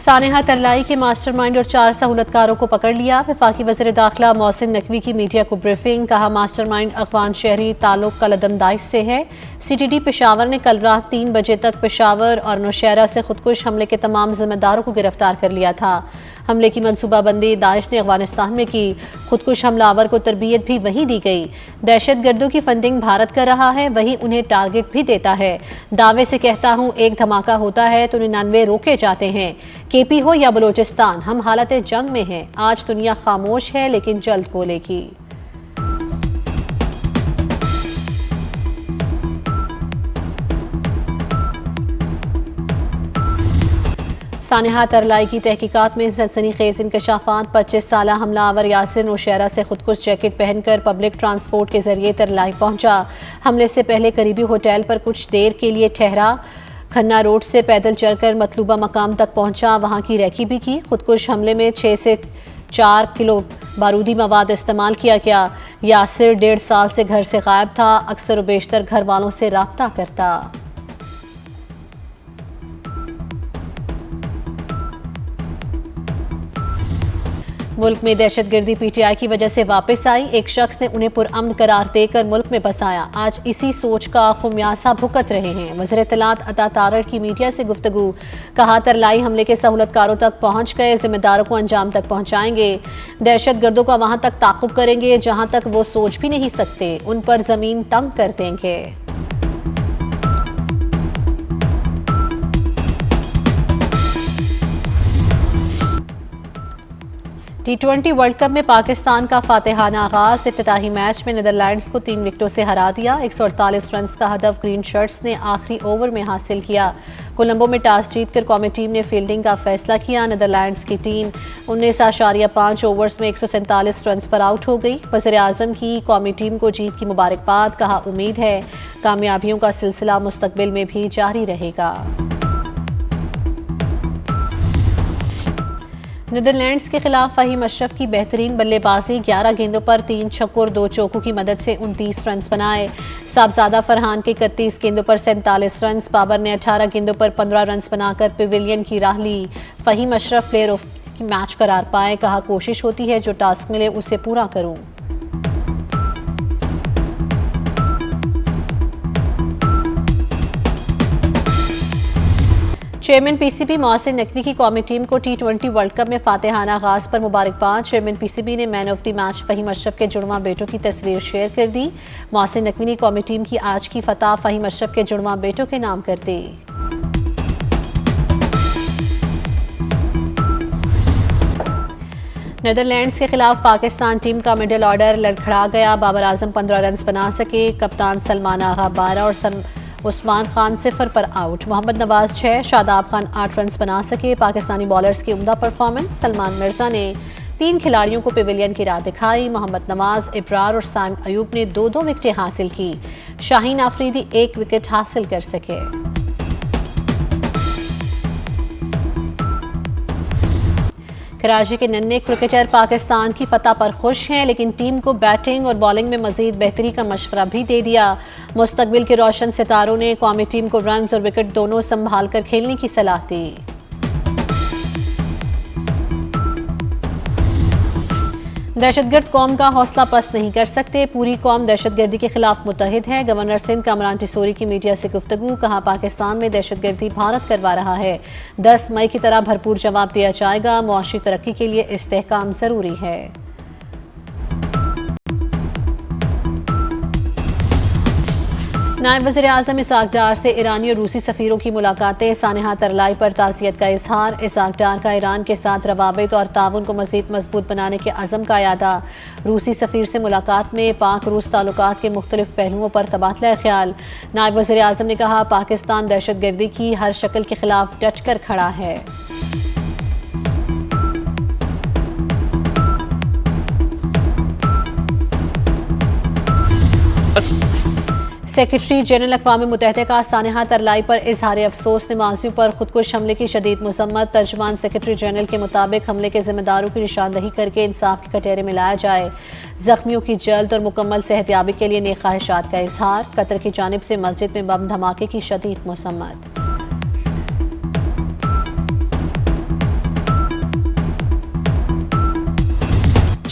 सानेहा तरलाई के मास्टरमाइंड और 4 सहूलतकारों को पकड़ लिया। वफाकी वज़ीर दाखिला मोहसिन नकवी की मीडिया को ब्रीफिंग, कहा मास्टरमाइंड अखवान शहरी ताल्लुक कलदमदाइश से है। CTD पेशावर ने कल रात 3 बजे तक पेशावर और नौशहरा से खुदकुश हमले के तमाम जिम्मेदारों को गिरफ्तार कर लिया था। हमले की मनसूबाबंदी दाइश ने अफगानिस्तान में की। खुदकुश हमलावर को तरबियत भी वहीं दी गई। दहशत गर्दों की फंडिंग भारत कर रहा है, वहीं उन्हें टारगेट भी देता है। दावे से कहता हूँ एक धमाका होता है तो 99 रोके जाते हैं। KP हो या बलोचिस्तान, हम हालत जंग में हैं। आज दुनिया खामोश है लेकिन जल्द बोलेगी। सानेहा तरलाई की तहकीकात में सनसनीखेज इंकशाफात। 25 साला हमलावर यासिर नौशहरा से खुदकुश जैकेट पहनकर पब्लिक ट्रांसपोर्ट के जरिए तरलाई पहुंचा। हमले से पहले करीबी होटल पर कुछ देर के लिए ठहरा। खन्ना रोड से पैदल चलकर मतलूबा मकाम तक पहुंचा, वहां की रैकी भी की। खुदकुश हमले में 6 से 4 किलो बारूदी मवाद इस्तेमाल किया गया। यासिर 1.5 साल से घर से गायब था। अक्सर व बेशतर घर वालों से राब्ता करता। मुल्क में दहशतगर्दी PTI की वजह से वापस आई। एक शख्स ने उन्हें पुरअमन करार देकर मुल्क में बसाया। आज इसी सोच का खुमियासा भुगत रहे हैं। वज़ीर इत्तलात अता तारड़ की मीडिया से गुफ्तगू, कहा तरलाई हमले के सहूलतकारों तक पहुंच गए, जिम्मेदारों को अंजाम तक पहुंचाएंगे। दहशत गर्दों का वहां तक ताक़ुब करेंगे जहां तक वो सोच भी नहीं सकते। उन पर जमीन तंग कर देंगे। T20 वर्ल्ड कप में पाकिस्तान का फातिहाना आगाज। इफ्तिताही मैच में नीदरलैंड्स को 3 विकेटों से हरा दिया। 148 रन का हदफ ग्रीन शर्ट्स ने आखिरी ओवर में हासिल किया। कोलंबो में टॉस जीतकर कौमी टीम ने फील्डिंग का फैसला किया। नीदरलैंड्स की टीम 19.5 ओवर्स में 147 रन पर आउट हो गई। वज़ीर आज़म की कौमी टीम को जीत की मुबारकबाद, कहा उम्मीद है कामयाबियों का सिलसिला मुस्तकबिल में भी जारी रहेगा। नीदरलैंड्स के खिलाफ फहीम अशरफ की बेहतरीन बल्लेबाजी। 11 गेंदों पर 3 छक्कों और 2 चौकों की मदद से 29 रन बनाए। साहबजादा फरहान के 31 गेंदों पर 47 रन। बाबर ने 18 गेंदों पर 15 रन बनाकर पेविलियन की राह ली। Faheem Ashraf player of match करार पाए, कहा कोशिश होती है जो टास्क मिले उसे पूरा करूं। चेयरमैन PCB मोहसिन नकवी की कौमी टीम को T20 वर्ल्ड कप में फातिहाना आगाज पर मुबारकबाद। चेयरमैन PCB ने man of the match Faheem Ashraf के जुड़वां बेटों की तस्वीर शेयर कर दी। मोहसिन नकवी ने कौमी टीम की आज की फतह फहीम अशरफ के जुड़वां बेटों के नाम कर दी। नीदरलैंड्स के खिलाफ पाकिस्तान टीम का मिडिल ऑर्डर लड़खड़ा गया। बाबर आजम 15 रन बना सके। कप्तान सलमान आगा 12 और उस्मान खान 0 पर आउट। मोहम्मद नवाज 6, शादाब खान 8 रन बना सके। पाकिस्तानी बॉलर्स की उम्दा परफॉर्मेंस। सलमान मिर्जा ने 3 खिलाड़ियों को पेविलियन की राह दिखाई। मोहम्मद नवाज, इब्रार और साइम अयूब ने 2-2 विकेटें हासिल की। शाहीन आफरीदी 1 विकेट हासिल कर सके। कराची के नन्हे क्रिकेटर पाकिस्तान की फतह पर खुश हैं, लेकिन टीम को बैटिंग और बॉलिंग में मजीद बेहतरी का मशवरा भी दे दिया। मुस्तकबिल के रोशन सितारों ने कौमी टीम को रन्स और विकेट दोनों संभाल कर खेलने की सलाह दी। दहशतगर्द कौम का हौसला पस्त नहीं कर सकते। पूरी कौम दहशतगर्दी के खिलाफ मुत्तहिद है। गवर्नर सिंध कामरान टिसोरी की मीडिया से गुफ्तगू, कहा पाकिस्तान में दहशतगर्दी भारत करवा रहा है। 10 मई की तरह भरपूर जवाब दिया जाएगा। मुआशी तरक्की के लिए इस्तेहकाम जरूरी है। नायब वज़ीर आज़म इसाक डार से ईरानी और रूसी सफ़ीरों की मुलाकातें। सानेहा तरलाई पर ताज़ियत का इजहार। इसाक डार का ईरान के साथ रवाबित और ताउन को मज़ीद मजबूत बनाने के अज़म का यादा। रूसी सफ़ीर से मुलाकात में पाक रूस ताल्लुकात के मुख्तलिफ पहलुओं पर तबादला ख्याल। नायब वज़ीर आज़म ने कहा पाकिस्तान दहशतगर्दी की हर शक्ल के खिलाफ डट कर खड़ा है। सेक्रेटरी जनरल अक़वाम मुत्तहिदा का सानेहा तरलाई पर इजहार अफसोस। नमाजियों पर खुदकुश हमले की शदीद मज़म्मत। तर्जुमान सेक्रेटरी जनरल के मुताबिक हमले के जिम्मेदारों की निशानदही करके इंसाफ के कटहरे में लाया जाए। जख्मियों की जल्द और मुकम्मल सेहतयाबी के लिए नेक ख्वाहिशात का इजहार। कतर की जानिब से मस्जिद में बम धमाके की शदीद मज़म्मत।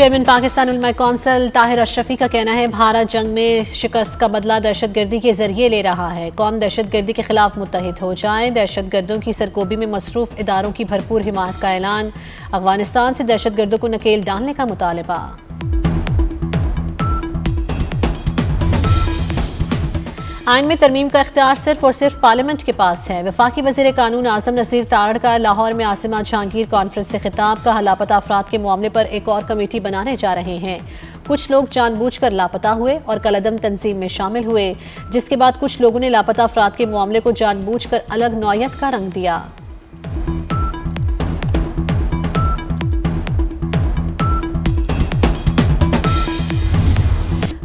चेयरमैन पाकिस्तान उलमा कौंसिल ताहिर अशरफी का कहना है भारत जंग में शिकस्त का बदला दहशतगर्दी के जरिए ले रहा है। कौम दहशतगर्दी के खिलाफ मुत्तहिद हो जाए। दहशतगर्दों की सरगोबी में मसरूफ इदारों की भरपूर हिमायत का ऐलान। अफगानिस्तान से दहशतगर्दों को नकेल डालने का मुतालबा। आइन में तरमीम का इख्तियार सिर्फ और सिर्फ पार्लियामेंट के पास है। वफाकी वज़ीर कानून आज़म नसीर तारड़ का लाहौर में आसिमा जहांगीर कॉन्फ्रेंस से खिताब। का लापता अफराद के मामले पर एक और कमेटी बनाने जा रहे हैं। कुछ लोग जानबूझकर लापता हुए और कलअदम तंजीम में शामिल हुए, जिसके बाद कुछ लोगों ने लापता अफराद के मामले को जानबूझकर अलग नौयत का रंग दिया।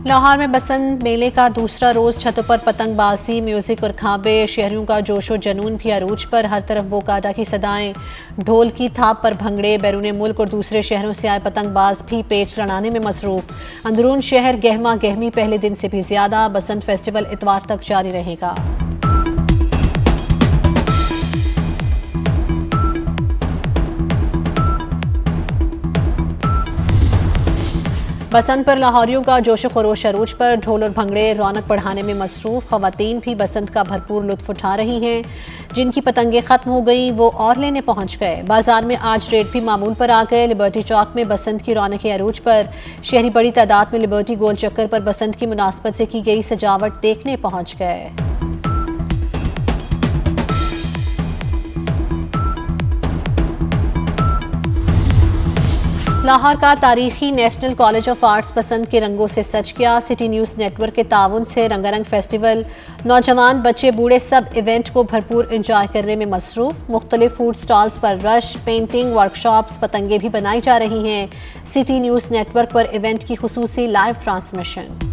लाहौर में बसंत मेले का दूसरा रोज छतों पर पतंगबाजी, म्यूजिक और खाबे। शहरियों का जोशो जनून भी अरूज पर। हर तरफ बोकाडा की सदाएं, ढोल की थाप पर भंगड़े। बैरून मुल्क और दूसरे शहरों से आए पतंगबाज भी पेच लड़ाने में मसरूफ। अंदरून शहर गहमा गहमी पहले दिन से भी ज्यादा। बसंत फेस्टिवल इतवार तक जारी रहेगा। बसंत पर लाहौरियों का जोश खरोश अरूज पर। ढोल और भंगड़े रौनक बढ़ाने में मसरूफ। खवातीन भी बसंत का भरपूर लुत्फ उठा रही हैं। जिनकी पतंगें खत्म हो गई वो और लेने पहुंच गए। बाजार में आज रेट भी मामूल पर आ गए। लिबर्टी चौक में बसंत की रौनक अरूज पर। शहरी बड़ी तादाद में लिबर्टी गोल चक्कर पर बसंत की मुनासबत से की गई सजावट देखने पहुंच गए। लाहौर का तारीखी नेशनल कॉलेज ऑफ आर्ट्स बसंत के रंगों से सज गया। सिटी न्यूज़ नेटवर्क के ताउन से रंगारंग फेस्टिवल, नौजवान बच्चे बूढ़े सब इवेंट को भरपूर एंजॉय करने में मसरूफ। मुख्तलिफ फूड स्टॉल्स पर रश, पेंटिंग वर्कशॉप्स, पतंगे भी बनाई जा रही हैं। सिटी न्यूज़ नेटवर्क पर इवेंट की खुसूसी लाइव ट्रांसमिशन।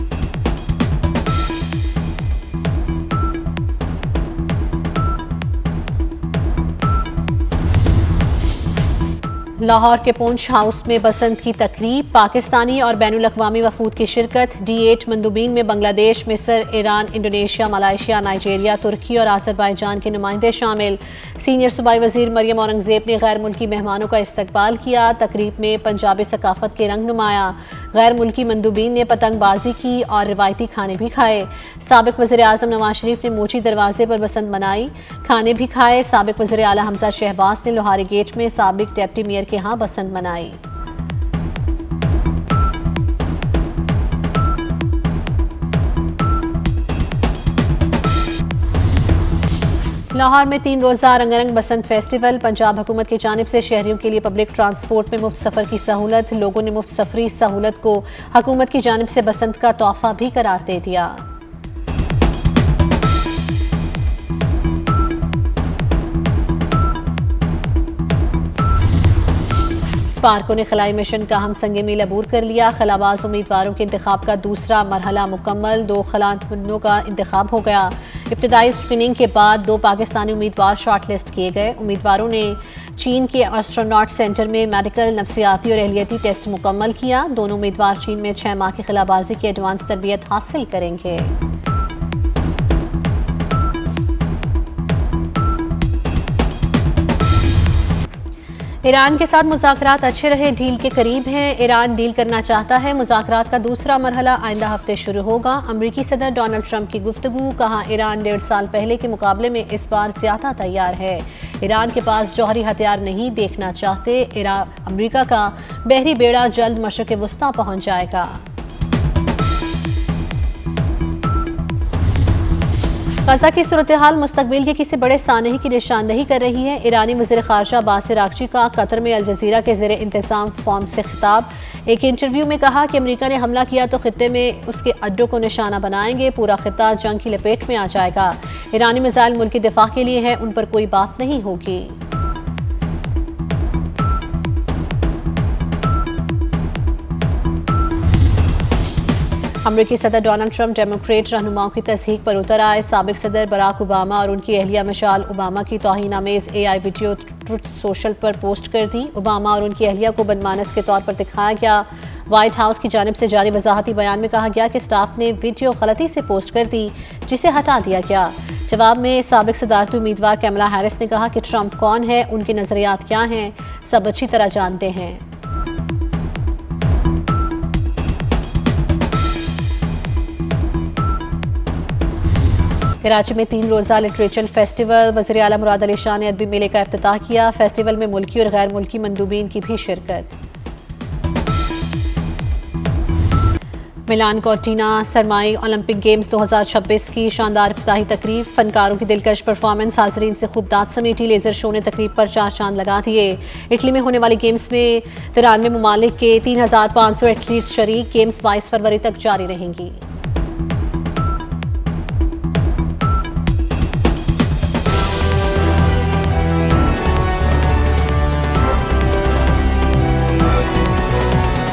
लाहौर के पूंछ हाउस में बसंत की तकरीब। पाकिस्तानी और बैनुल अक़वामी वफूद की शिरकत। D8 मंदूबीन में बांग्लादेश, मिस्र, ईरान, इंडोनेशिया, मलाइशिया, नाइजीरिया, तुर्की और आज़रबाईजान के नुमाइंदे शामिल। सीनियर सूबाई वज़ीर मरियम औरंगज़ेब ने गैर मुल्की मेहमानों का इस्तकबाल किया। तकरीब में पंजाबी सकाफत के रंग नुमाया। गैर मुल्की मंदूबीन ने पतंगबाजी की और रिवायती खाने भी खाए। साबिक वज़ीर आज़म नवाज शरीफ ने मोची दरवाजे पर बसंत मनाई, खाने भी खाए। साबिक वज़ीर आला हमजा शहबाज ने लोहारी गेट में साबिक डिप्टी मेयर के यहाँ बसंत मनाई। लाहौर में 3 रोज़ा रंगारंग बसंत फेस्टिवल। पंजाब हुकूमत की जानिब से शहरियों के लिए पब्लिक ट्रांसपोर्ट में मुफ्त सफ़र की सहूलत। लोगों ने मुफ्त सफरी सहूलत को हुकूमत की जानिब से बसंत का तोहफा भी करार दे दिया। स्पार्को ने खलाई मिशन का हम संगे मील अबूर कर लिया। खलाबाज उम्मीदवारों के इंतखाब का दूसरा मरहला मुकम्मल। 2 खलानुन्नों का इंतखाब हो गया। इब्तिदाई स्क्रीनिंग के बाद 2 पाकिस्तानी उम्मीदवार शॉर्ट लिस्ट किए गए। उम्मीदवारों ने चीन के एस्ट्रोनॉट सेंटर में मेडिकल, नफ्सियाती और एहलियती टेस्ट मुकम्मल किया। दोनों उम्मीदवार चीन में 6 माह की खिलाबाजी की एडवांस तरबियत हासिल करेंगे। ईरान के साथ मुज़ाकरात अच्छे रहे, डील के करीब हैं। ईरान डील करना चाहता है। मुज़ाकरात का दूसरा मरहला आइंदा हफ्ते शुरू होगा। अमरीकी सदर डोनाल्ड ट्रंप की गुफ्तगू। कहा ईरान 1.5 साल पहले के मुकाबले में इस बार ज़्यादा तैयार है। ईरान के पास जौहरी हथियार नहीं देखना चाहते। अमरीका का बहरी बेड़ा जल्द मशरिक़ वुस्ता पहुँच जाएगा। गजा की सूरत हाल मुस्तकबिल के किसी बड़े सानही की निशानदही कर रही है। ईरानी वज़ीर ख़ारजा अब्बास अराग़ची का कतर में अल जज़ीरा के ज़ेरे इंतज़ाम फॉर्म से खिताब। एक इंटरव्यू में कहा कि अमेरिका ने हमला किया तो खित्ते में उसके अड्डों को निशाना बनाएंगे। पूरा खित्ता जंग की लपेट में आ जाएगा। ईरानी मिसाइल मुल्क के दिफा के लिए है, उन पर कोई बात नहीं होगी। अमरीकी सदर डोनाल्ड ट्रंप डेमोक्रेट रहनुमाओं की तस्दीक पर उतर आए। साबिक सदर बराक ओबामा और उनकी अहलिया मिशेल ओबामा की तौहीन-आमेज़ AI वीडियो ट्रुथ सोशल पर पोस्ट कर दी। ओबामा और उनकी अहलिया को बदमानस के तौर पर दिखाया गया। व्हाइट हाउस की जानिब से जारी वजाहती बयान में कहा गया कि स्टाफ ने वीडियो गलती से पोस्ट कर दी, जिसे हटा दिया गया। जवाब में साबिक सदारती उम्मीदवार कैमला हैरिस ने कहा कि ट्रंप कौन है, उनके नजरियात क्या हैं, सब अच्छी तरह जानते हैं। कराची में 3 रोज़ा लिटरेचर फेस्टिवल, वज़ीर आला मुराद अली शाह ने अदबी मेले का इफ्तिताह किया। फेस्टिवल में मुल्की और गैर मुल्की मंदूबीन की भी शिरकत। मिलान कॉर्टिना सरमाई ओलंपिक गेम्स 2026 की शानदार इफ्तिताही तकरीब, फनकारों की दिलकश परफॉर्मेंस, हाजरीन से खूब दाद समेटी, लेजर शो ने तकरीब पर 4 चांद लगा दिए। इटली में होने वाली गेम्स में 93 ममालिक के 3500 एथलीट्स शरीक। गेम्स 22 फरवरी तक जारी रहेंगी।